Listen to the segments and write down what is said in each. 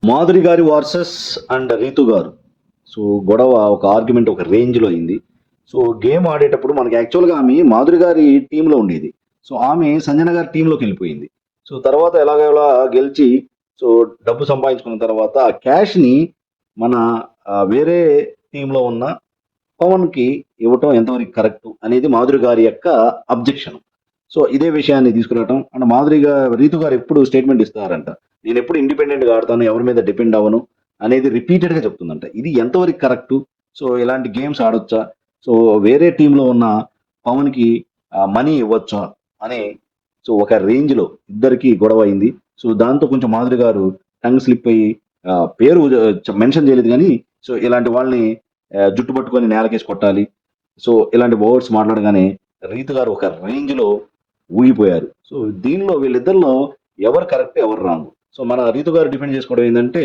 మాధురి గారి versus and Ritu గారు. So గొడవ ఒక ఆర్గ్యుమెంట్ ఒక రేంజ్లో అయింది. సో గేమ్ ఆడేటప్పుడు మనకి యాక్చువల్గా ఆమె మాధురి గారి టీంలో ఉండేది. సో ఆమె సంజన గారి టీంలోకి వెళ్ళిపోయింది. సో తర్వాత ఎలాగోలా గెలిచి సో డబ్బు సంపాదించుకున్న తర్వాత ఆ క్యాష్ని మన వేరే టీంలో ఉన్న పవన్కి ఇవ్వటం ఎంతవరకు కరెక్ట్ అనేది మాధురి గారి యొక్క అబ్జెక్షన్. సో ఇదే విషయాన్ని తీసుకురావటం అండ్ రీతు గారు ఎప్పుడు స్టేట్మెంట్ ఇస్తారంట, నేను ఎప్పుడు ఇండిపెండెంట్గా ఆడతాను, ఎవరి మీద డిపెండ్ అవ్వను అనేది రిపీటెడ్గా చెప్తుందంట. ఇది ఎంతవరకు కరెక్ట్? సో ఇలాంటి గేమ్స్ ఆడొచ్చా? సో వేరే టీంలో ఉన్న పవన్కి మనీ ఇవ్వచ్చా అని సో ఒక రేంజ్లో ఇద్దరికి గొడవ అయింది. సో దాంతో కొంచెం మాధురి గారు టంగ్ స్లిప్ అయ్యి పేరు మెన్షన్ చేయలేదు కానీ సో ఇలాంటి వాళ్ళని జుట్టు పట్టుకొని నేలకేసి కొట్టాలి, సో ఇలాంటి వర్డ్స్ మాట్లాడగానే రీతు గారు ఒక రేంజ్లో ఊగిపోయారు. సో దీనిలో వీళ్ళిద్దరిలో ఎవరు కరెక్ట్ ఎవరు రాంగ్? సో మన రీతు గారు డిఫెండ్ చేసుకోవడం ఏంటంటే,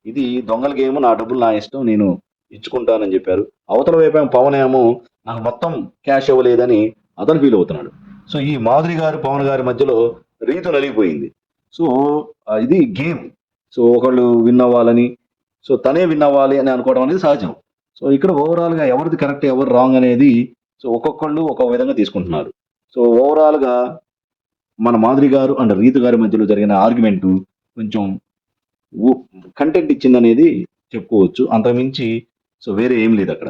ఇది దొంగల గేమ్, నా డబ్బులు నా ఇష్టం, నేను ఇచ్చుకుంటానని చెప్పారు. అవతల వైపు పవన్ ఏమో నాకు మొత్తం క్యాష్ ఇవ్వలేదని అతను ఫీల్ అవుతున్నాడు. సో ఈ మాధురి గారు పవన్ గారి మధ్యలో రీతు నలిగిపోయింది. సో ఇది గేమ్. సో ఒకళ్ళు విన్ అవ్వాలని, సో తనే విన్ అవ్వాలి అని అనుకోవడం అనేది సహజం. సో ఇక్కడ ఓవరాల్గా ఎవరిది కరెక్ట్ ఎవరు రాంగ్ అనేది సో ఒక్కొక్కళ్ళు ఒక్కొక్క విధంగా తీసుకుంటున్నారు. సో ఓవరాల్గా మన మాధురి గారు అండ్ రీతు గారి మధ్యలో జరిగిన ఆర్గ్యుమెంట్ కొంచెం కంటెంట్ ఇచ్చిందనేది చెప్పుకోవచ్చు. అంతకుమించి సో వేరే ఏం లేదు అక్కడ.